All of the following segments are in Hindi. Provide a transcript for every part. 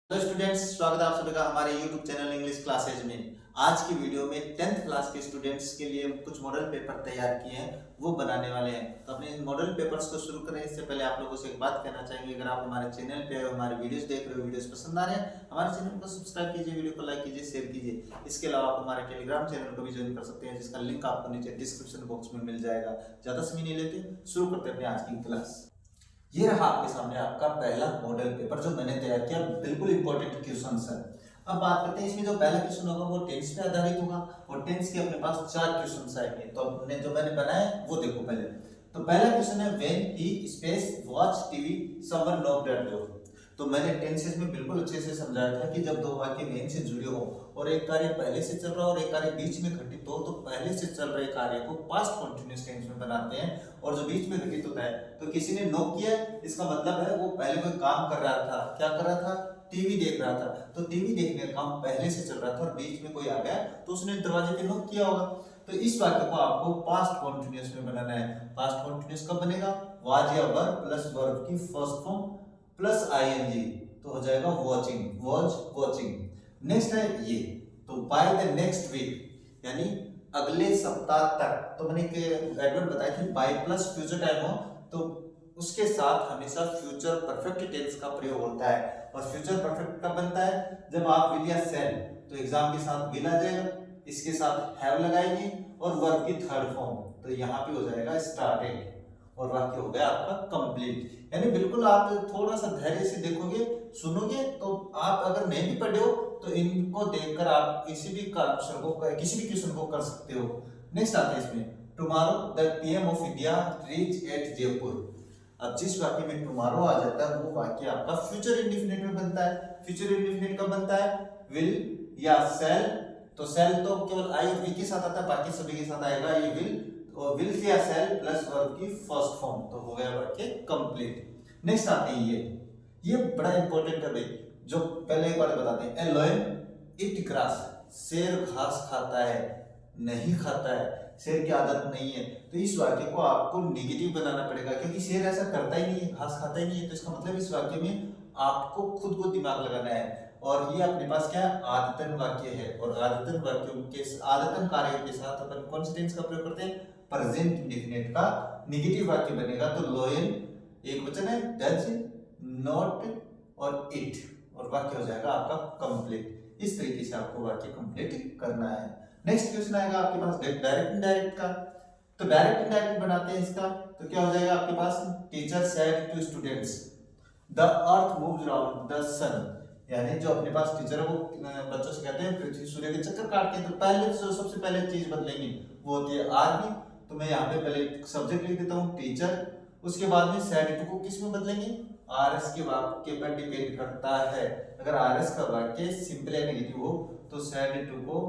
हेलो स्टूडेंट्स, स्वागत है आप सभी का हमारे यूट्यूब चैनल इंग्लिश क्लासेज में। आज की वीडियो में 10th क्लास के स्टूडेंट्स के लिए कुछ मॉडल पेपर तैयार किए हैं, वो बनाने वाले हैं। तो अपने इन मॉडल पेपर्स को शुरू करें इससे पहले आप लोगों से एक बात कहना चाहेंगे, अगर आप हमारे चैनल पे हमारे वीडियोस देख रहे हो, वीडियोस पसंद आ रहे हैं, हमारे चैनल को सब्सक्राइब कीजिए, वीडियो को लाइक कीजिए, शेयर कीजिए। इसके अलावा आप हमारे टेलीग्राम चैनल को भी ज्वाइन कर सकते हैं, जिसका लिंक आपको नीचे डिस्क्रिप्शन बॉक्स में मिल जाएगा। ज्यादा समय नहीं लेते, शुरू करते हैं अपने आज की क्लास। ये रहा आपके सामने आपका पहला मॉडल पेपर जो मैंने तैयार किया, बिल्कुल इंपॉर्टेंट क्वेश्चन है। अब बात करते हैं इसमें जो पहला क्वेश्चन होगा वो टेंस पे आधारित होगा और टेंस के अपने पास 4 क्वेश्चन आएंगे। तो हमने जो मैंने बनाया वो देखो पहले। तो पहला क्वेश्चन है when he space watch TV someone knocked eight door. तो मैंने टेंसेस में बिल्कुल अच्छे से समझाया था कि जब दो वाक्य मेन से जुड़े हो और एक कार्य पहले से चल रहा हो और एक कार्य बीच में घटित हो, तो पहले से चल रहे कार्य को पास्ट कंटीन्यूअस टेंस में बनाते हैं और जो बीच में घटित होता है, तो किसी ने नॉक किया, इसका मतलब है वो पहले कोई काम कर रहा था। क्या कर रहा था? टीवी देख रहा था। तो टीवी देखने का काम पहले से चल रहा था और बीच में कोई आ गया तो उसने दरवाजे पे नॉक किया होगा। तो इस वाक्य को आपको पास्ट कंटीन्यूअस में बनाना है। पास्ट कंटीन्यूअस कब बनेगा? वाज या वर प्लस वर्ब की फर्स्ट फॉर्म प्लस आईएनजी, तो हो जाएगा वॉचिंग, वॉच वॉचिंग। नेक्स्ट है ये, तो बाय द नेक्स्ट वीक यानी अगले सप्ताह तक। तो मैंने एडवर्ब बताया कि बाय प्लस फ्यूचर टाइम हो तो उसके साथ हमेशा फ्यूचर परफेक्ट टेंस का प्रयोग होता है। और फ्यूचर परफेक्ट कब बनता है? जब आप विल या सेल, तो एग्जाम के साथ विल आ जाएगा, इसके साथ हैव लगाएंगे और वर्ब की थर्ड फॉर्म, तो यहाँ पे हो जाएगा स्टार्टेड और वाक्य हो गया आपका कंप्लीट। यानी बिल्कुल आप थोड़ा सा धैर्य से देखोगे, सुनोगे, तो आप अगर नहीं भी पढ़े हो तो इनको देखकर आप किसी भी क्वेश्चन को कर सकते हो। नेक्स्ट आता है इसमें, tomorrow the PM of India reach at Jaipur. अब जिस वाक्य में टुमारो आ जाता है वो वाक्य आपका फ्यूचर इंडेफिनिट में बनता है। फ्यूचर इंडेफिनिट कब बनता है? विल या सेल। तो सेल तो केवल आई और वी के साथ आता है, बाकी सभी के साथ आएगा ये विल, और विल या सेल प्लस वर्ब की फर्स्ट फॉर्म, तो हो गया वाक्य कंप्लीट। नेक्स्ट आते हैं ये बड़ा इंपॉर्टेंट है भाई, जो पहले एक बार बताते हैं। ए लायन इट ग्रास, शेर घास खाता है, नहीं खाता है, शेर की आदत नहीं है। तो इस वाक्य को आपको नेगेटिव बनाना पड़ेगा, क्योंकि शेर ऐसा करता ही नहीं है, घास खाता ही नहीं है। तो इसका मतलब इस वाक्य में आपको खुद को दिमाग लगाना है। और ये अपने पास क्या है? आदतन वाक्य है, और आदतन वाक्यों के आदतन कार्यों के साथ अपन कौन से टेंस का प्रयोग करते हैं? प्रेजेंट इंडेफिनिट का नेगेटिव वाक्य बनेगा। तो लोयन एक वचन है, डज नॉट और इट, और वाक्य हो जाएगा आपका कंप्लीट। इस तरीके से आपको वाक्य कंप्लीट करना है। नेक्स्ट क्वेश्चन आएगा आपके पास डायरेक्ट इनडायरेक्ट का। तो डायरेक्ट इनडायरेक्ट बनाते हैं इसका, तो क्या हो जाएगा आपके पास? Teacher said to students the earth moves around the sun. यानी जो अपने पास टीचर है वो बच्चों से कहते हैं पृथ्वी सूर्य के चक्कर काटते हैं। तो पहले सबसे पहले चीज बदलेंगे वो होती है आर्मी। तो मैं यहाँ पे पहले सब्जेक्ट लिख देता हूँ टीचर, उसके बाद में सेड टू को किस में बदलेंगे? आरएस के वाक्य पर डिपेंड करता है। अगर आरएस का वाक्य सिंपल या नेगेटिव हो तो सेड टू को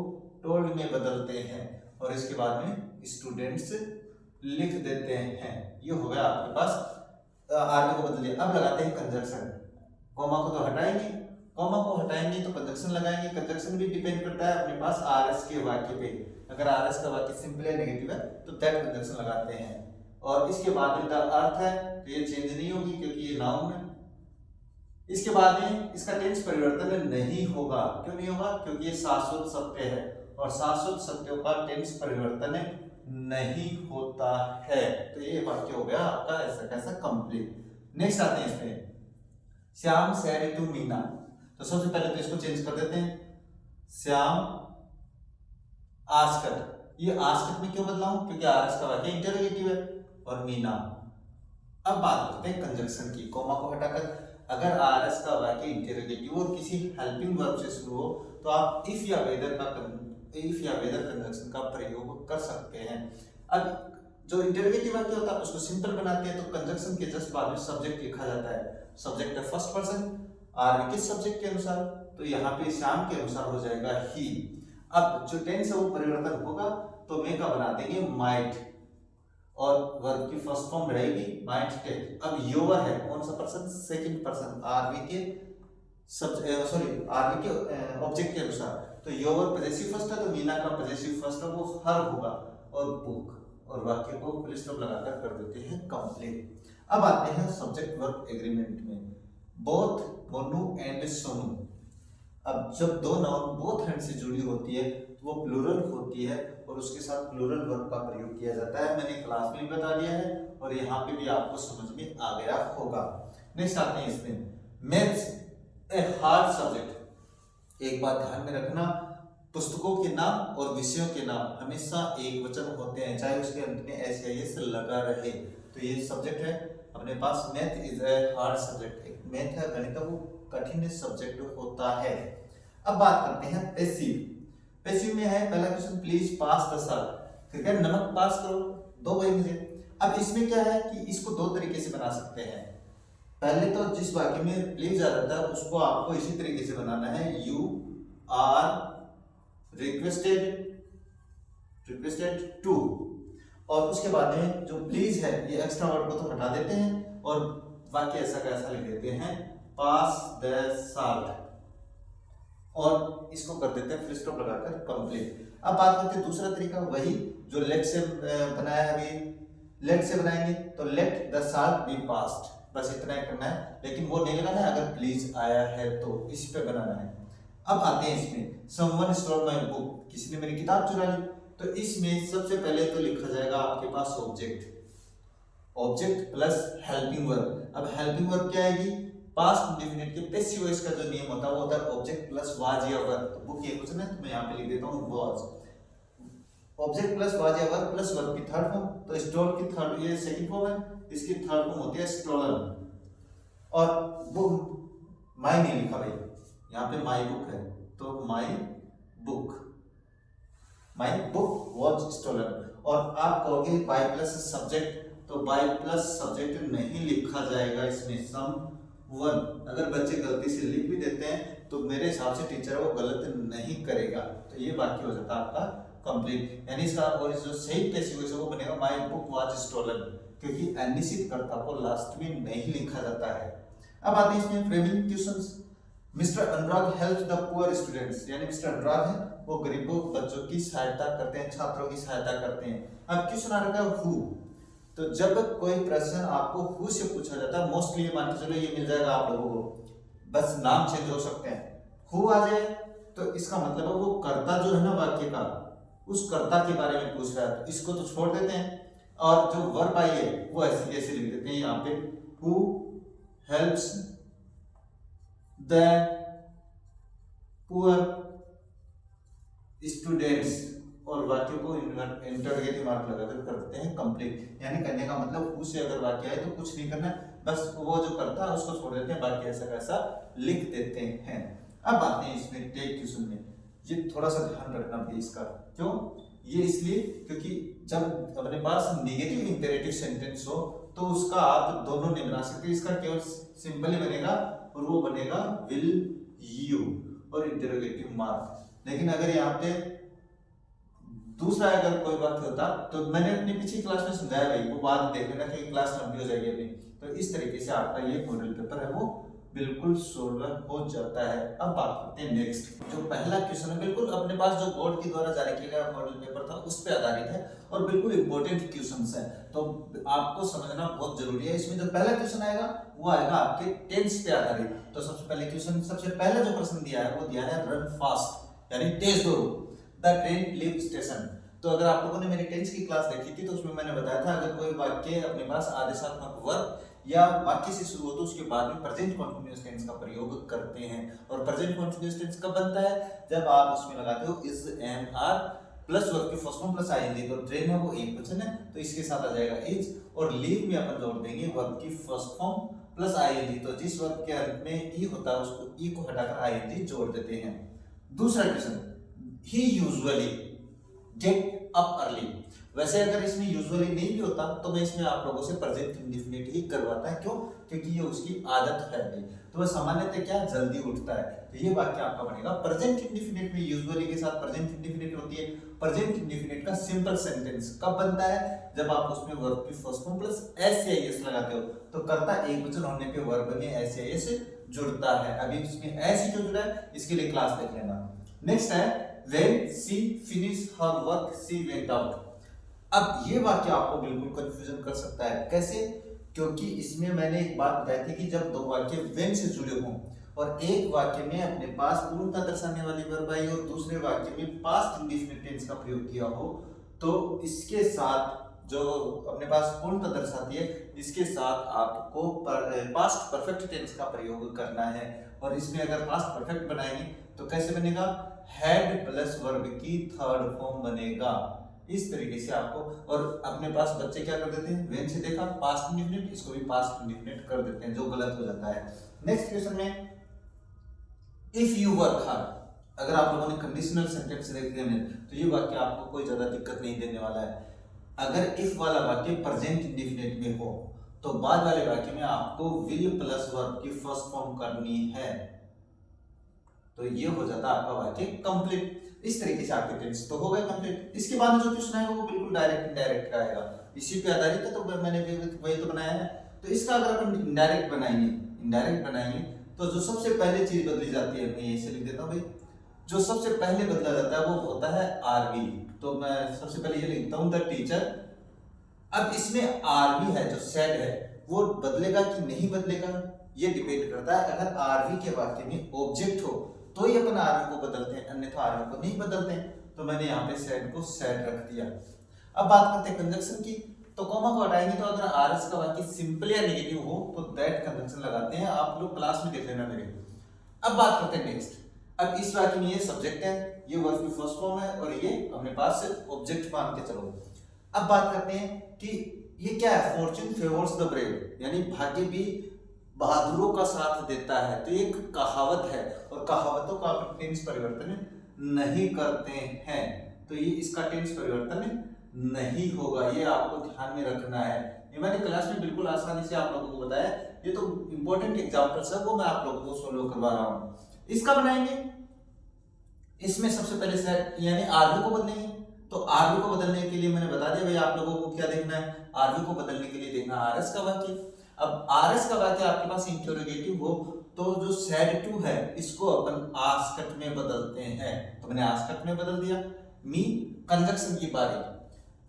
टोल्ड में बदलते हैं और इसके बाद में स्टूडेंट्स लिख देते हैं। ये हो गया आपके पास आर्मी को बदल दिया। अब लगाते हैं कंजक्शन। कॉमा को तो हटाएंगे, कॉमा को हटाएंगे तो कंजक्शन लगाएंगे। कंजक्शन भी डिपेंड करता है अपने पास आरएस के वाक्य पे। अगर आरएस का वाक्य सिंपल या नेगेटिव है तो दैट कंजक्शन लगाते हैं। और इसके बाद में द अर्थ है तो ये चेंज नहीं होगी क्योंकि ये नाउन है। इसके बाद में इसका टेंस परिवर्तन नहीं होगा। क्यों नहीं होगा? क्योंकि ये शाश्वत सत्य है और शाश्वत सत्यों का टेंस परिवर्तन नहीं होता है। तो ये वाक्य हो गया आपका ऐसा कैसा कंप्लीट। नेक्स्ट आते हैं इसमें, श्याम सेड टू मीना। तो सबसे पहले तो इसको चेंज कर देते हैं, श्याम आस्क्ड। ये आस्क्ड में क्यों बदलाऊं? क्योंकि आरएस का वाक्य इंटरोगेटिव है। और मीना। अब बात करते हैं कंजक्शन की, कॉमा को हटाकर। अगर आरएस का वाक्य इंटरोगेटिव और किसी हेल्पिंग वर्ब से शुरू हो तो आप इफ या वेदर कंजक्शन का प्रयोग कर सकते हैं। अब जो इंटरोगेटिव वाक्य होता है उसको सिंपल बनाते हैं, तो कंजक्शन के जस्ट बाद में सब्जेक्ट लिखा जाता है। सब्जेक्ट है फर्स्ट पर्सन, आर्मी किस सब्जेक्ट के अनुसार? तो यहाँ पे श्याम के अनुसार हो जाएगा ही। अब जो टेंस है वो परिवर्तन होगा तो मे का बना देंगे माइट और वर्ब की फर्स्ट फॉर्म रहेगी माइट टेक। अब योवर है कौन सा पर्सन? सेकंड पर्सन, आर्मी के ऑब्जेक्ट के अनुसार। तो योवर पॉजेसिव फर्स्ट है तो मीना का पॉजेसिव फर्स्ट है वो हर होगा और बुक, और वाक्य को फुल स्टॉप लगाकर कर देते हैं कंप्लीट। अब आते हैं सब्जेक्ट वर्ब एग्रीमेंट में। Both Monu and Sonu. अब जब दो नाउन बोथ हैंड से जुड़ी होती है तो वो प्लूरल होती है और उसके साथ प्लूरल वर्ब का प्रयोग किया जाता है। मैंने क्लास में भी बता दिया है और यहाँ पे भी आपको समझ में आ गया होगा। नेक्स्ट आते हैं इसमें, मैथ्स ए हार्ड सब्जेक्ट। एक बात ध्यान में रखना, पुस्तकों के नाम और विषयों के नाम हमेशा एक वचन होते हैं, चाहे उसके अंत में एस या एस लगा रहे। तो ये सब्जेक्ट है अपने पास, math is a hard subject. Math है, गणित, वो कठिन सब्जेक्ट होता है। अब बात करते हैं पैसिव। पैसिव में है पहला question, please pass the salt. Cricket नमक पास करो, दो भाई मुझे। अब इसमें क्या है कि इसको दो तरीके से बना सकते हैं। पहले तो जिस वाक्य में प्लीज आ जाता है उसको आपको इसी तरीके से बनाना है, यू आर रिक्वेस्टेड टू, और उसके बाद में जो प्लीज है ये एक्स्ट्रा वर्ड को तो हटा देते हैं और वाक्य ऐसा कैसा लिख देते हैं, पास द सॉल्ट, और इसको कर देते हैं फुल स्टॉप लगाकर कंप्लीट। अब बात करते हैं दूसरा तरीका, वही जो लेट से बनाया है। अभी लेट से बनाएंगे तो let the salt be passed, बस इतना ही करना है, लेकिन वो नहीं लगाना है अगर प्लीज आया है तो इस पे बनाना है। अब आते हैं इसमें, समवन स्टोल माय बुक, किसी ने मेरी किताब चुरा ली। तो इसमें सबसे पहले तो लिखा जाएगा आपके पास object, object plus helping verb. अब हेल्पिंग वर्ब क्या आएगी, पास्ट इंडेफिनिट के पैसिव वॉइस का जो नियम होता है वो होता है ऑब्जेक्ट प्लस वाज या वर्ब। तो बुक ये क्वेश्चन है तो मैं यहाँ पे लिख देता हूँ वाज, ऑब्जेक्ट प्लस वाज या वर्ब प्लस वर्ब की थर्ड फॉर्म। तो स्टोल की थर्ड, ये सेकंड फॉर्म है, इसकी थर्ड फॉर्म होती है स्टोलन। और वो माई नहीं लिखा भाई, यहाँ पे माई बुक है तो माई बुक वॉज स्टोलन। और आप कहोगे बाय प्लस सब्जेक्ट, तो बाय प्लस सब्जेक्ट नहीं लिखा जाएगा इसमें, समवन। अगर बच्चे गलती से लिख भी देते हैं तो मेरे हिसाब से टीचर वो गलत नहीं करेगा, तो ये वाक्य हो जाता है आपका कंप्लीट। यानी इसका और जो सही पैसिव वॉइस है वो बनेगा माय बुक वॉज स्टोलन, क्योंकि अनिश्चित कर्ता को लास्ट में नहीं लिखा जाता है। अब आते हैं इसमें framing questions. Mister Anurag help the poor students, यानी मिस्टर अनुराग है वो गरीबों बच्चों की सहायता करते हैं, छात्रों की सहायता करते हैं। अब क्वेश्चन आ रहा है हु, तो जब कोई प्रश्न आपको हु से पूछा जाता है, मोस्टली ये मान के चलो ये मिल जाएगा आप लोगों को, बस नाम चेंज हो सकते हैं। हु आ जाए तो इसका मतलब है वो कर्ता जो है ना वाक्य का, उस कर्ता के बारे में पूछ रहा है, तो इसको तो छोड़ देते हैं। और जो वर्ब आई है वो ऐसे ऐसे लिख देते हैं यहाँ पे, who helps the poor students, और वाक्य को इंटरोगेटिव मार्क लगाकर करते हैं कंप्लीट। यानी करने का मतलब हु से अगर वाक्य आए तो कुछ नहीं करना, बस वो जो करता है उसको छोड़ देते हैं, बाकी ऐसा कैसा लिख देते हैं। अब आते हैं इसमें टेक क्वेश्चन में, ये थोड़ा सा ध्यान रखना भी इसका, क्यों ये इसलिए क्योंकि जब अपने पास नेगेटिव इंपेरेटिव सेंटेंस हो तो उसका आप दोनों नहीं बना सकते, इसका केवल सिंपल ही बनेगा और वो बनेगा विल यू और इंटरोगेटिव मार्क। लेकिन अगर यहाँ पे दूसरा अगर कोई बात होता तो मैंने अपनी पिछली क्लास में समझाया भाई, वो बात देख लेना कि क्लास लंबी हो जाएगी अपनी। तो इस तरीके से आपका ये मॉडल पेपर है वो बिल्कुल सोल्व हो जाता है। अब बात करते हैं नेक्स्ट, जो पहला क्वेश्चन है बिल्कुल अपने पास जो बोर्ड के द्वारा जारी किया गया मॉडल पेपर था उस पर आधारित है और बिल्कुल इंपॉर्टेंट क्वेश्चंस है, तो आपको समझना बहुत जरूरी है। इसमें जो पहला क्वेश्चन आएगा वो आएगा आपके टेंस पे आधारित। तो सबसे पहले क्वेश्चन, सबसे पहला जो प्रश्न दिया है वो दिया है रन फास्ट, यानी तेज दौड़ो, द ट्रेन लीव स्टेशन। तो अगर आप लोगों ने मेरी टेंस की क्लास देखी थी तो उसमें मैंने बताया था अगर कोई वाक्य अपने पास आदेशात्मक वर्ब या वाक्य से शुरू हो तो उसके बाद में प्रेजेंट कंटीन्यूअस टेंस का प्रयोग करते हैं। और प्रेजेंट कंटीन्यूअस टेंस कब बनता है, जब आप उसमें लगाते हो is am are plus verb के फर्स्ट फॉर्म प्लस आईएनजी। तो ट्रेन है वो एक वचन है तो इसके साथ आ जाएगा इज, और लीव में अपन जोड़ देंगे वर्ब की फर्स्ट फॉर्म प्लस आईएनजी। तो जिस वर्ब के अंत में ई होता है उसको ई को हटाकर आईएनजी जोड़ देते हैं। दूसरा क्वेश्चन, ही यूजुअली गेट अप अर्ली। वैसे अगर इसमें यूजुअली नहीं भी होता तो मैं इसमें आप लोगों से प्रेजेंट इंडेफिनिट ही करवाता है, क्यों, क्योंकि ये उसकी आदत है भाई, तो वह सामान्यतः क्या जल्दी उठता है। तो ये वाक्य आपका बनेगा प्रेजेंट इंडेफिनिट में यूजुअली के साथ प्रेजेंट इंडेफिनिट होती है। प्रेजेंट इंडेफिनिट का सिंपल सेंटेंस कब बनता है, जब आप उसमें वर्ब की फर्स्ट फॉर्म प्लस एस या एस लगाते हो तो कर्ता एक वचन होने पे वर्ब में एस या एस जुड़ता है। अभी इसमें एस ही क्यों जुड़ा है इसके लिए क्लास देख लेना। नेक्स्ट है when she finished her work she went out। अब ये वाक्य आपको बिल्कुल कंफ्यूजन कर सकता है, कैसे, क्योंकि इसमें मैंने एक बात बताई थी कि जब दो वाक्य वेन से जुड़े हों और एक वाक्य में अपने पास पूर्णता दर्शाने वाली वर्ब आई और दूसरे वाक्य में पास्ट इंडेफिनिट टेंस का प्रयोग किया हो, तो इसके साथ जो अपने पास पूर्णता दर्शाती है इसके साथ आपको पास्ट परफेक्ट टेंस का प्रयोग करना है। और इसमें अगर पास्ट परफेक्ट बनाएंगे तो कैसे बनेगा, हैड प्लस वर्ब की थर्ड फॉर्म बनेगा। इस तरीके से आपको, और अपने पास बच्चे क्या कर देते हैं, वेन से देखा पास्ट इंडेफिनिट, इसको भी पास्ट इंडेफिनिट कर देते हैं, जो गलत हो जाता है। नेक्स्ट क्वेश्चन में इफ यू वर्क हार्ड, अगर आप लोगों ने कंडीशनल सेंटेंस देखे हैं तो ये वाक्य आपको कोई ज्यादा दिक्कत नहीं देने वाला है। अगर इफ वाला वाक्य प्रेजेंट इंडेफिनिट में हो तो बाद वाले वाक्य में आपको विल प्लस वर्ब की फर्स्ट फॉर्म करनी है, तो ये हो जाता है आपका वाक्य कंप्लीट। इस तरीके से आपके टेंस तो हो गए कंप्लीट। इसके बाद में जो क्वेश्चन आएगा वो बिल्कुल डायरेक्ट इनडायरेक्ट का आएगा, इसी पे आधारित है, तो मैंने वही तो बनाया है। तो इसका अगर अपन इनडायरेक्ट बनाएंगे तो जो सबसे पहले चीज बदली जाती है, मैं यही से लिख देता हूँ भाई, जो सबसे पहले बदला जाता है वो होता है आरवी। तो मैं सबसे पहले ये लिखता हूँ द टीचर। अब इसमें आरवी है जो सेड है वो बदलेगा कि नहीं बदलेगा ये डिपेंड करता है। अगर आरवी के वाक्य में ऑब्जेक्ट हो तो ही अपन आरवी को बदलते हैं, अन्यथा आरवी को नहीं बदलते हैं। तो मैंने यहाँ पे सेड को सेड रख दिया। अब बात करते हैं कंजंक्शन की, तो कॉमा को हटाएंगे तो अगर आरएस का वाक्य सिंपल या नेगेटिव हो तो दैट कंजंक्शन लगाते हैं, आप लोग क्लास में देख लेना मेरे। अब बात करते हैं नेक्स्ट। अब इस वाक्य में ये सब्जेक्ट है, ये वर्ब की फर्स्ट फॉर्म है और ये अपने पास ऑब्जेक्ट मान के चलो। अब बात करते हैं कि ये क्या है, फॉर्च्यून फेवर्स द ब्रेव, यानी भाग्य भी बहादुरों का साथ देता है। तो एक कहावत है और कहावतों का आप टेंस परिवर्तन नहीं करते हैं, तो ये इसका टेंस परिवर्तन नहीं होगा, ये आपको ध्यान में रखना है। ये मैंने क्लास में बिल्कुल आसानी से आप लोगों को बताया, ये तो इंपॉर्टेंट एग्जांपल्स है वो मैं आप लोगों को सोल्व करवा रहा हूँ। इसका बनाएंगे, इसमें सबसे पहले सेट यानी आरवी को बदलेंगे। तो आरवी को बदलने के लिए मैंने बता दिया भाई आप लोगों को क्या देखना है, आरवी को बदलने के लिए देखना आरएस का वाक्य। अब आरएस का वाक्य आपके पास इंटरोगेटिव हो तो जो सेड टू है इसको अपन आस्क्ड में बदलते हैं, तो मैंने आस्क्ड में बदल दिया। मी कंजंक्शन की बारी,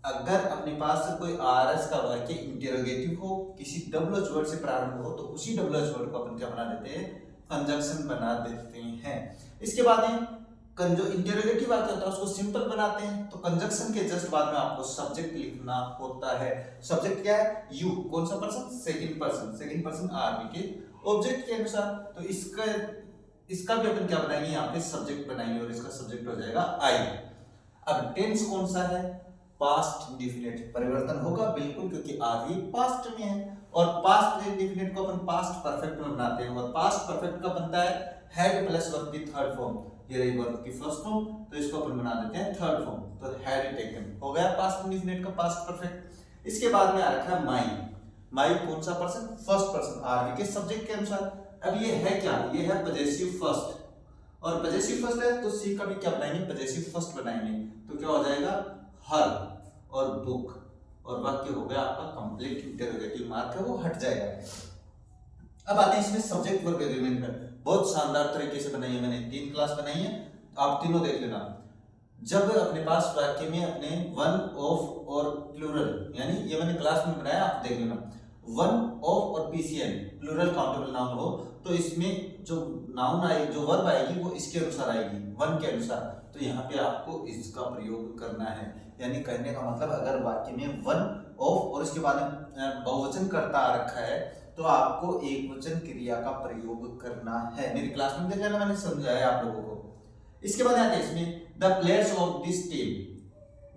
अगर अपने पास कोई आरएस का वाक्य इंटरोगेटिव हो, किसी डबल एच वर्ड से प्रारंभ हो, तो उसी डबल एच वर्ड को अपन क्या बना देते हैं, कंजंक्शन बना देते हैं। इसके बाद में जो इंटरोगेटिव वाक्य होता है उसको सिंपल बनाते हैं, तो कंजंक्शन के जस्ट बाद में आपको सब्जेक्ट लिखना होता है। सब्जेक्ट क्या है, यू, कौन सा पर्सन, सेकंड पर्सन आरवी के ऑब्जेक्ट के अनुसार। तो इसका भी अपन क्या बनाएंगे, यहाँ पे सब्जेक्ट बनाएंगे और इसका सब्जेक्ट हो जाएगा आई। अब टेंस कौन सा है, पास्ट इंडेफिनिट, परिवर्तन होगा बिल्कुल क्योंकि आरवी पास्ट में है, और पास्ट इंडेफिनिट को अपन पास्ट परफेक्ट में बनाते हैं, और पास्ट परफेक्ट का बनता है हैड प्लस वर्ब की थर्ड फॉर्म, ये रही वर्ब की फर्स्ट फॉर्म, तो इसको अपन बना देते हैं थर्ड फॉर्म, तो हैड टेकन हो गया पास्ट इंडेफिनिट का पास्ट परफेक्ट। इसके बाद में आ रखा है माई कौन सा पर्सन, फर्स्ट पर्सन आरवी के सब्जेक्ट के अनुसार। अब ये है क्या, ये है पजेसिव फर्स्ट, और पजेसिव फर्स्ट है तो सी का भी क्या बनाएंगे, पजेसिव फर्स्ट बनाएंगे, तो क्या हो जाएगा हर और बुक, और वाक्य हो गया आपका कंप्लीट। इंटरोगेटिव मार्क है वो हट जाएगा। अब आते हैं इसमें सब्जेक्ट वर्ब एग्रीमेंट में, बहुत शानदार तरीके से बनाई है मैंने, 3 क्लास बनाई है, आप तीनों देख लेना। जब अपने पास वाक्य में अपने वन ऑफ और प्लूरल, यानी ये मैंने क्लास में बनाया आप देख लेना, वन ऑफ और पीसीएन प्लूरल काउंटेबल नाउन हो तो इसमें जो नाउन आएगी, जो वर्ब आएगी वो इसके अनुसार आएगी, वन के अनुसार। तो यहाँ पे आपको इसका प्रयोग करना है, यानी कहने का मतलब अगर वाक्य में वन ऑफ और इसके बाद बहुवचन कर्ता आ रखा है तो आपको एक वचन क्रिया का प्रयोग करना है। मेरी क्लास में देखा मैंने समझाया आप लोगों को। इसके बाद आते हैं इसमें the players of this team,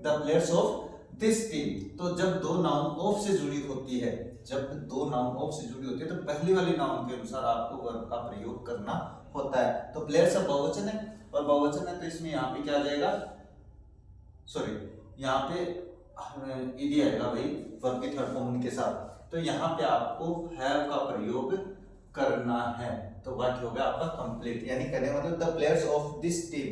the players of this team. तो जब दो नाउन ऑफ से जुड़ी होती है, जब दो नाउन ऑफ से जुड़ी होती है तो पहली वाली नाउन के अनुसार आपको वर्ब का प्रयोग करना होता है। तो प्लेयर्स ऑफ बहुवचन है और बहुवचन है तो इसमें यहाँ पे क्या आ जाएगा, सॉरी यहाँ पे ईडी आएगा भाई वर्ब की थर्ड फॉर्म के साथ, तो यहाँ पे आपको हैव का प्रयोग करना है, तो वाक्य हो गया आपका कंप्लीट। यानी कहने का मतलब the players of this team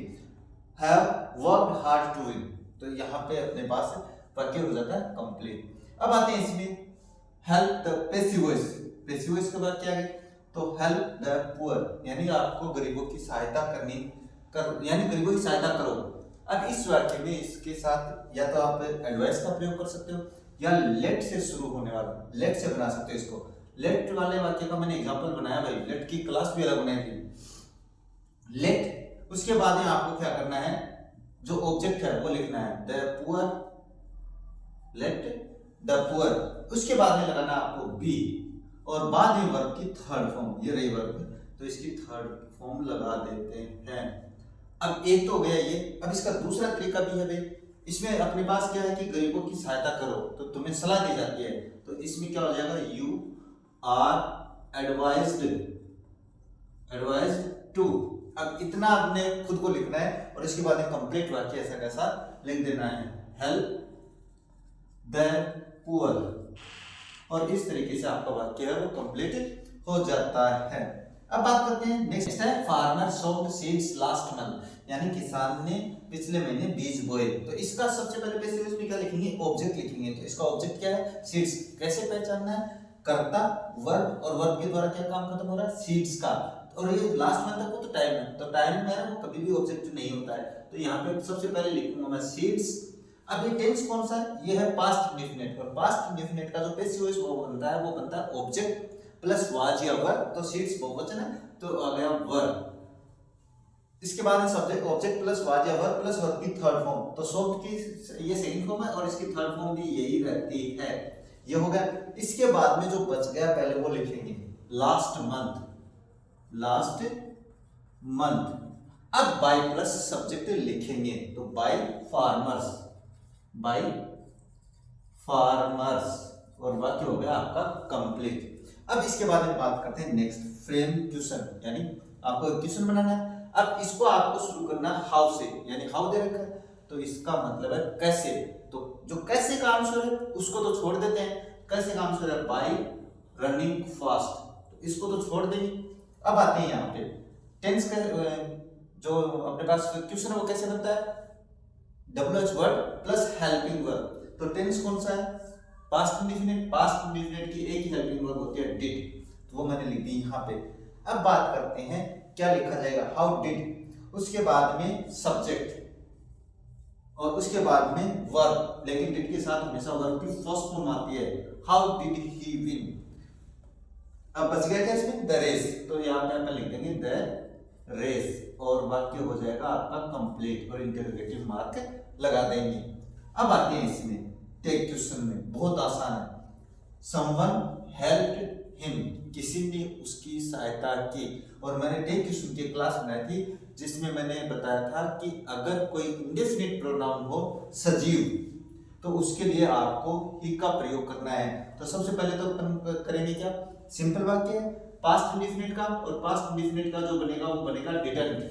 have worked hard to win, तो यहाँ पे अपने पास वाक्य हो जाता है कंप्लीट। अब आते हैं इसमें help the passive voice, passive voice के बाद क्या है, तो हेल्प द पुअर, यानी आपको गरीबों की सहायता यानी गरीबों की सहायता करो। अब इस वाक्य में इसके साथ या तो आप एडवाइस का प्रयोग कर सकते हो या लेट से शुरू होने वाला, लेट से बना सकते हो इसको। लेट वाले वाक्य का मैंने एग्जांपल बनाया भाई, लेट की क्लास भी अलग बनाई थी। लेट उसके बाद में आपको क्या करना है, जो ऑब्जेक्ट है वो लिखना है the poor, let the poor. उसके बाद में लगाना आपको बी, और बाद में वर्ब की थर्ड फॉर्म, ये रही वर्ब, तो इसकी थर्ड फॉर्म लगा देते हैं। अब एक तो हो गया ये। अब इसका दूसरा तरीका भी है भाई, इसमें अपने पास क्या है कि गरीबों की सहायता करो, तो तुम्हें सलाह दी जाती है, तो इसमें क्या हो जाएगा, you are advised, advised to. अब इतना आपने खुद को लिखना है, और इसके बाद कंप्लीट वाक्य ऐसा कैसा लिख देना है, हेल्प द पुअर, और इस तरीके से आपका वाक्य है वो कंप्लीट हो जाता है। अब बात करते हैं नेक्स्ट है, फार्मर सोव्ड सीड्स लास्ट मंथ, यानी किसान ने पिछले महीने बीज बोए। तो इसका सबसे पहले पैसिव वॉइस में क्या लिखेंगे, ऑब्जेक्ट लिखेंगे। तो इसका ऑब्जेक्ट क्या है, सीड्स। कैसे पहचानना है, कर्ता वर्ब, और वर्ब के द्वारा क्या काम खत्म हो रहा है, सीड्स का। और ये लास्ट मंथ तक वो तो टाइम है, तो टाइम में वो कभी भी ऑब्जेक्ट नहीं होता है, तो यहाँ पे सबसे पहले लिखूंगा मैं सीड्स। अब ये टेंस कौन सा है, ये है पास्ट इंडेफिनिट, और पास्ट इंडेफिनिट का जो पैसिव वॉइस वो बनता है, वो बनता है ऑब्जेक्ट प्लस वाज या वर्ब। तो सीड्स बहुवचन है, तो आ गया वर्ब। इसके बाद है सब्जेक्ट, ऑब्जेक्ट प्लस वाज या वर्ब प्लस वर्ब की थर्ड फॉर्म। तो सोव्ड की ये सेकंड फॉर्म है, और इसकी थर्ड फॉर्म भी यही रहती है। ये हो गया। इसके बाद में जो बच गया पहले वो लिखेंगे लास्ट मंथ, लास्ट मंथ। अब बाय प्लस सब्जेक्ट लिखेंगे, तो बाय फार्मर्स, बाय फार्मर्स, और वाक्य हो गया आपका कंप्लीट। अब इसके बाद में बात करते हैं नेक्स्ट, फ्रेम क्वेश्चन, यानी आपको एक क्वेश्चन बनाना है। अब इसको आपको शुरू करना है हाउ से, यानी हाउ दे रखा है, तो इसका मतलब है कैसे। तो जो कैसे का आंसर है उसको तो छोड़ देते हैं, कैसे का आंसर है बाय रनिंग फास्ट, तो इसको तो छोड़ देंगे। अब आते हैं यहाँ पे टेंस का, जो अपने पास क्वेश्चन है वो कैसे बनता है, WH word plus helping verb. तो टेंस कौन सा है, पास्ट इंडेफिनिट। पास्ट इंडेफिनिट की एक ही हेल्पिंग वर्ब होती है डिड, तो वो मैंने लिख दी यहाँ पे। अब बात करते हैं क्या लिखा जाएगा, हाउ डिड, उसके बाद में सब्जेक्ट, और उसके बाद में वर्ब, लेकिन डिड के साथ हमेशा वर्ब की फर्स्ट फॉर्म आती है, हाउ डिड ही विन। अब बच गया क्या इसमें, द रेस, तो यहाँ पे आप लिख देंगे द रेस, और वाक्य हो जाएगा आपका कंप्लीट, और इंटरोगेटिव मार्क लगा देंगे। अब आते हैं इसमें टेक क्वेश्चन में, बहुत आसान है। समवन हेल्प्ड हिम, किसी ने उसकी सहायता की। और मैंने टेक क्वेश्चन की क्लास बनाई थी, जिसमें मैंने बताया था कि अगर कोई इंडेफिनिट प्रोनाउन हो सजीव, तो उसके लिए आपको ही का प्रयोग करना है। तो सबसे पहले तो अपन करेंगे क्या, सिंपल वाक्य है पास्ट इंडेफिनिट का, और पास्ट इंडेफिनिट का जो बनेगा वो बनेगा डिडंट,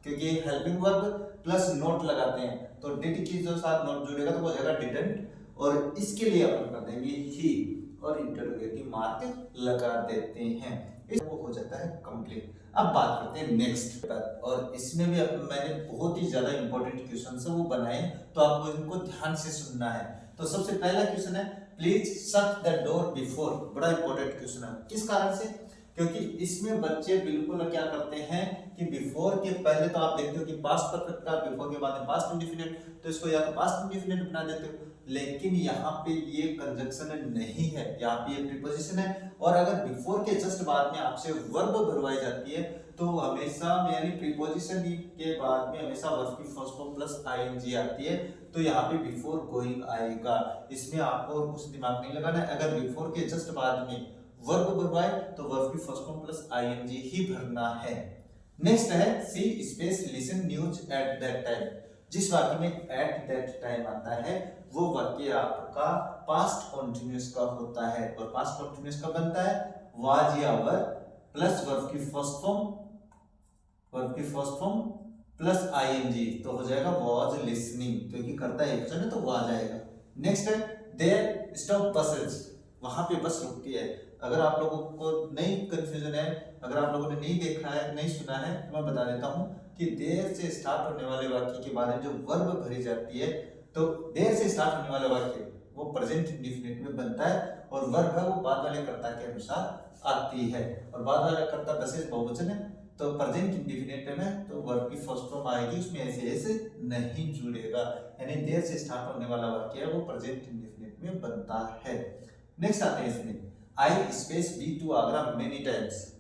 क्योंकि हेल्पिंग वर्ब प्लस नोट लगाते हैं, तो डिड की जो साथ नोट जुड़ेगा तो वो हो जाएगा डिडंट, और इसके लिए अपन कर देंगे ही, और इंटरोगेटिव मार्क लगा देते हैं, वो हो जाता है कंप्लीट। अब बात करते हैं नेक्स्ट पर, और इसमें भी मैंने बहुत ही ज्यादा इंपॉर्टेंट क्वेश्चन है वो बनाए, तो आपको इनको ध्यान से सुनना है। तो सबसे पहला क्वेश्चन है, please shut the door before. बड़ा इंपॉर्टेंट क्वेश्चन है, किस कारण से, क्योंकि इसमें बच्चे बिल्कुल क्या करते हैं कि बिफोर के पहले तो आप देखते हो कि पास्ट परफेक्ट का, बिफोर के बाद में पास्ट इंडेफिनिट, तो इसको या तो पास्ट इंडेफिनिट बना देते हो, लेकिन यहाँ पे ये कंजक्शन नहीं है, यहाँ पे ये प्रीपोजिशन है। और अगर बिफोर के जस्ट बाद में आपसे वर्ब भरवाई जाती है, तो हमेशा यानी प्रीपोजिशन के बाद में हमेशा वर्ब की फर्स्ट फॉर्म प्लस आईएनजी आती है, तो यहाँ पे बिफोर गोइंग आएगा। इसमें आपको कुछ दिमाग नहीं लगाना है, अगर बिफोर के जस्ट बाद में वर्ब भरवाए तो वर्ब की फर्स्ट फॉर्म प्लस आईएनजी ही भरना है। नेक्स्ट है C space listen news at that time. जिस वाक्य में एट दैट टाइम आता है वो वाक्य आपका पास्ट कॉन्टिन्यूअस का होता है, और पास्ट कॉन्टिन्यूअस का बनता है वाज या वर प्लस वर्ब की फर्स्ट फॉर्म, वर्ब की फर्स्ट फॉर्म प्लस आईएनजी, तो हो जाएगा वाज लिसनिंग, क्योंकि करता है एक्शन है तो वाज आएगा। नेक्स्ट है देयर स्टॉप बसेस, वहां पे बस रुकती है। अगर आप लोगों को नहीं कंफ्यूजन है, अगर आप लोगों ने नहीं देखा है, नहीं सुना है, तो मैं बता देता हूँ कि देर से स्टार्ट होने वाले वाक्य के बाद में जो वर्ब भरी जाती है, तो देर से स्टार्ट होने वाला वाक्य वो प्रेजेंट इंडेफिनिट में बनता है, और वर्ब है वो बाद वाले कर्ता के अनुसार आती है, और बाद वाला कर्ता बसेस बहुवचन है, तो प्रेजेंट इंडेफिनिट में तो वर्ब की फर्स्ट फॉर्म आएगी, उसमें ऐसे ऐसे नहीं जुड़ेगा, यानी देर से स्टार्ट होने वाला वाक्य है वो प्रेजेंट इंडेफिनिट में बनता है। नेक्स्ट आते हैं इसमें, I space be to Agra many times.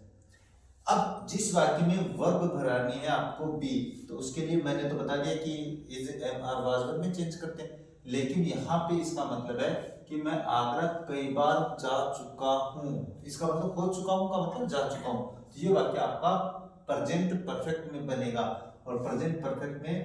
अब जिस वाक्य में वर्ब भरानी है आपको बी, तो उसके लिए मैंने तो बता दिया कि is am are was verb में चेंज करते हैं, लेकिन यहाँ पे इसका मतलब है कि मैं आगरा कई बार जा चुका हूँ। इसका मतलब हो चुका हूँ का मतलब जा चुका हूँ। तो ये वाक्य आपका प्रेजेंट परफेक्ट में बनेगा, और प्रेजेंट परफेक्ट में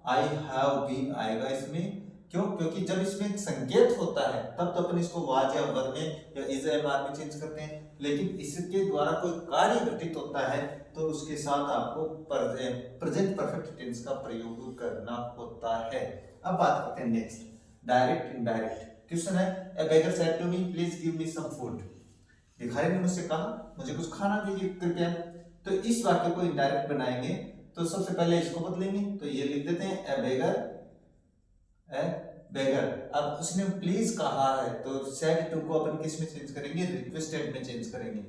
आई हैव बीन आएगा इसमें। क्यों? क्योंकि जब इसमें एक संकेत होता है तब तो अपन इसको वाज या वर्ब में या इज एम आर में चेंज करते हैं, लेकिन इसके द्वारा कोई कार्य घटित होता है तो उसके साथ आपको प्रेजेंट परफेक्ट टेंस का प्रयोग करना होता है। अब बात करते हैं नेक्स्ट, डायरेक्ट इनडायरेक्ट। क्वेश्चन है, a beggar said to me please give me some food. भिखारी ने मुझसे कहा मुझे कुछ खाना दीजिए कृपया। तो इस वाक्य को इनडायरेक्ट बनाएंगे तो सबसे पहले इसको बदलेंगे, तो ये लिख देते हैं ए बेगर। अब उसने प्लीज कहा है तो सेड टू को अपन किस में चेंज करेंगे? रिक्वेस्टेड में चेंज करेंगे,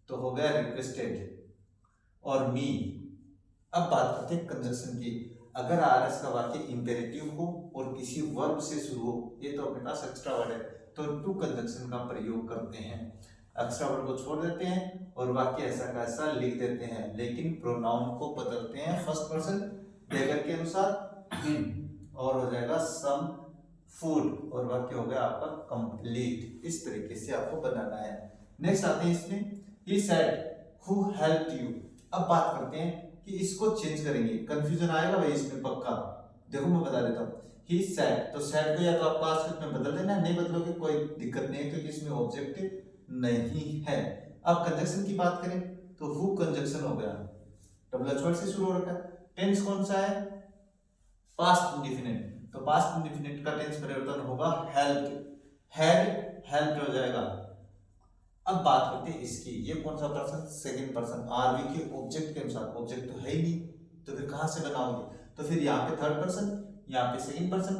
तो हो गया रिक्वेस्टेड और मी। अब बात करते हैं कंजंक्शन की। अगर आरएस का वाक्य इंपेरेटिव हो और किसी वर्ब से शुरू हो, ये तो अपने पास एक्स्ट्रा वर्ड है, तो टू कंजंक्शन का प्रयोग करते हैं। एक्स्ट्रा वर्ड को छोड़ देते हैं और वाक्य ऐसा का ऐसा लिख देते हैं, लेकिन प्रोनाउन को बदलते हैं फर्स्ट पर्सन बेगर के अनुसार, और हो जाएगा सम फूड, और वाक्य हो गया आपका कंप्लीट। इस तरीके से आपको बनाना है। नेक्स्ट आते हैं इसमें, he said who helped you। अब बात करते हैं कि इसको चेंज करेंगे, कंफ्यूजन आएगा भाई इसमें पक्का। देखो मैं बता देता हूँ, he said, तो said को या तो आप पास्ट में बदल देना, नहीं बदलोगे कोई दिक्कत नहीं है क्योंकि इसमें ऑब्जेक्ट नहीं है। अब कंजंक्शन की बात करें तो who कंजंक्शन हो गया, डबल एच वर्ड से शुरू हो रखा है। टेंस कौन सा है? पास्ट इंडेफिनिट, तो पास्ट इंडेफिनिट का टेंस परिवर्तन होगा हेल्प्ड, हैड हेल्प्ड हो जाएगा। अब बात करते हैं इसकी, ये कौन सा पर्सन? सेकंड पर्सन, आरवी के ऑब्जेक्ट के अनुसार। ऑब्जेक्ट तो है ही नहीं, तो फिर कहां से बनाओगे? तो फिर यहाँ पे थर्ड पर्सन, यहाँ पे सेकंड पर्सन,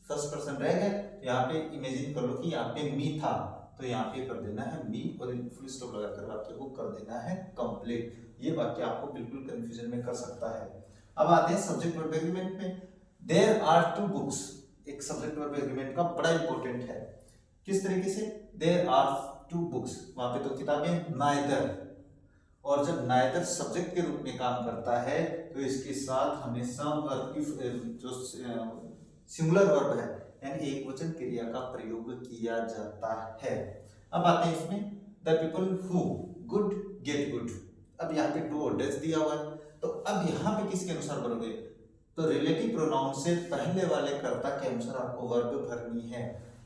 फर्स्ट पर्सन रह गए। यहाँ पे इमेजिन कर लो कि यहाँ पे मी था, तो यहाँ पे कर देना है मी और फुल स्टॉप लगाकर वाक्य को कर देना है कंप्लीट। ये वाक्य आपको बिल्कुल कंफ्यूजन में कर सकता है। अब आते हैं सब्जेक्ट वर्ब एग्रीमेंट में। देयर आर टू बुक्स, एक सब्जेक्ट वर्ब एग्रीमेंट का बड़ा इंपॉर्टेंट है। किस तरीके से? देयर आर टू बुक्स, वहां पे तो किताबें नाइदर, और जब नाइदर सब्जेक्ट के रूप में काम करता है तो इसके साथ हमेशा वर्ब की जो सिंगुलर वर्ब है यानी एक वचन क्रिया का प्रयोग किया जाता है। अब आते हैं इसमें, the people who good get good. अब यहाँ पे डू और डज दिया हुआ है, तो अब यहाँ पे किसके अनुसार भरोगे? तो रिलेटिव प्रोनाउन से पहले वाले कर्ता के अनुसार आपको वर्ब भरनी है।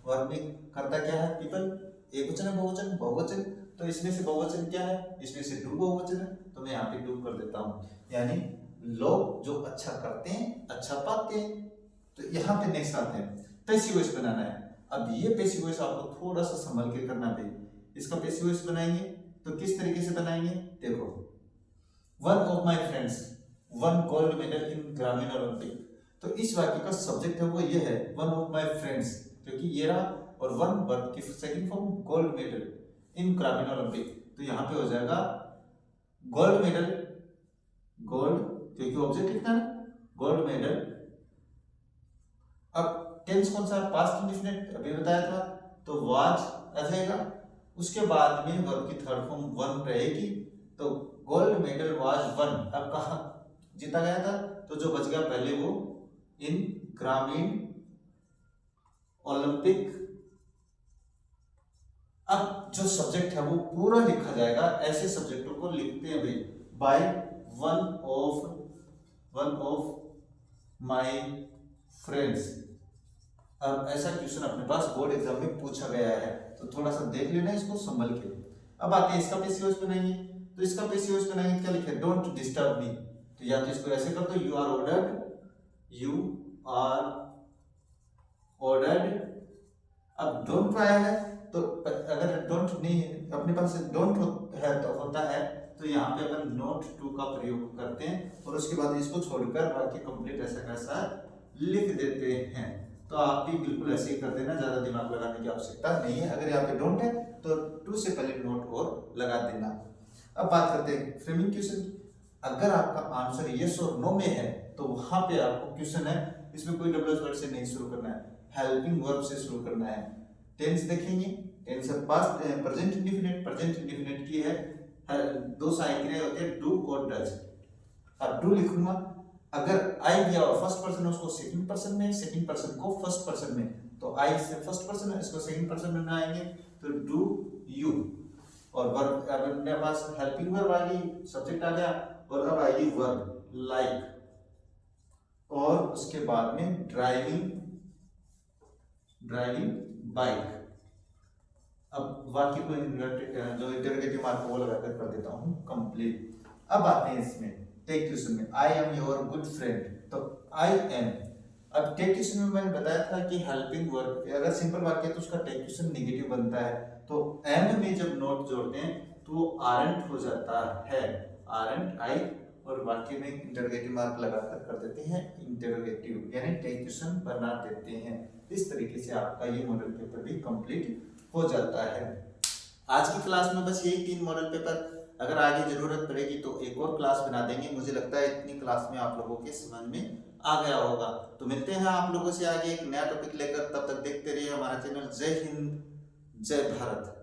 वर्ब में कर्ता क्या है? पीपल, एक वचन है बहुवचन? बहुवचन, तो इसमें से बहुवचन क्या है? इसमें से डू बहुवचन है, तो मैं यहाँ पे डू कर देता हूँ, यानी लोग जो अच्छा करते हैं अच्छा पाते हैं। तो यहाँ पे नेक्स्ट आते हैं, पैसिव वॉइस बनाना है। अब ये पैसिव वॉइस आपको थोड़ा सा संभल के करना चाहिए। इसका पैसिव वॉइस बनाएंगे तो किस तरीके से बनाएंगे? देखो, one of my friends one gold medal in ग्रामीण ओलंपिक। तो इस वाक्य का सब्जेक्ट है वो ये है वन ऑफ माई फ्रेंड्स, क्योंकि ये रहा, और वन वर्ब की second form gold medal in ग्रामीण ओलंपिक। तो यहाँ पे हो जाएगा गोल्ड मेडल, गोल्ड क्योंकि ऑब्जेक्ट लिखना है, गोल्ड मेडल। अब टेंस कौन सा? पास्ट इंडेफिनिट, अभी बताया था, तो वाज आ जाएगा। उसके बाद में वर्ब की थर्ड फॉर्म वन रहेगी, तो गोल्ड मेडल वाज वन। अब कहा जीता गया था, तो जो बच गया पहले वो इन ग्रामीण ओलंपिक। अब जो सब्जेक्ट है वो पूरा लिखा जाएगा। ऐसे सब्जेक्टों को लिखते हैं भाई, by one of my friends. अब ऐसा क्वेश्चन अपने पास बोर्ड एग्जाम में पूछा गया है, तो थोड़ा सा देख लेना इसको संभल के। अब आते हैं इसका पैसिव वॉइस बनाएंगे, तो इसका पैसिव वॉइस बनाएंगे क्या लिखे? Don't disturb me. तो या तो इसको ऐसे कर दो, यू आर ऑर्डर्ड। अब डोंट आया है, तो अगर डोंट नहीं है अपने पास, डोंट है तो होता है, तो यहाँ पे अपन नोट टू का प्रयोग करते हैं और उसके बाद इसको छोड़कर बाकी कंप्लीट ऐसा कैसा लिख देते हैं। तो आप भी बिल्कुल ऐसे ही कर देना, ज्यादा दिमाग लगाने की आवश्यकता नहीं है। अगर यहाँ पे डोंट है तो टू से पहले नोट और लगा देना। अब बात करते हैं फ्रेमिंग क्वेश्चन। अगर आपका आंसर यस और नो में है तो वहां पे आपको क्वेश्चन है, इसमें कोई डबल वर्ड से नहीं शुरू करना है, हेल्पिंग वर्ब से शुरू करना है। टेंस देखेंगे, टेंस है past present indefinite, present indefinite की है दो सहायक क्रिया होती है डू और डज। अब डू लिखूंगा, अगर आई दिया हो फर्स्ट पर्सन उसको सेकंड पर्सन में, सेकंड पर्सन को फर्स्ट पर्सन में, तो आई से फर्स्ट पर्सन है इसको सेकंड पर्सन में आएंगे तो डू यू। और वर्ब अब अपने पास हेल्पिंग वर्ब आ गई, सब्जेक्ट आ गया, और अब आएगी वर्ब लाइक, और उसके बाद में ड्राइविंग, ड्राइविंग बाइक। अब वाक्य को जो इंटरोगेटिव मार्क वो लगाकर कर देता हूं कंप्लीट। अब आते हैं इसमें टेक क्वेश्चन में, I am your good friend, तो आई एम। अब टेक क्वेश्चन में मैंने बताया था कि हेल्पिंग वर्ब अगर सिंपल वाक्य है तो उसका टेक क्वेश्चन नेगेटिव बनता है, तो एम में जब नोट जोड़ते हैं तो वो आरंट हो जाता है, आरंट आई, और वाक्य में इंटरोगेटिव मार्क लगाकर कर देते हैं इंटरोगेटिव, यानी टेक क्वेश्चन बना देते हैं। इस तरीके से आपका ये मॉडल पेपर भी कंप्लीट हो जाता है। आज की क्लास में बस यही 3 मॉडल पेपर, अगर आगे जरूरत पड़ेगी तो एक और क्लास बना देंगे। मुझे लगता है इतनी क्लास में आप लोगों के समझ में आ गया होगा। तो मिलते हैं आप लोगों से आगे एक नया टॉपिक लेकर, तब तक देखते रहिए हमारा चैनल। जय हिंद, जय भारत।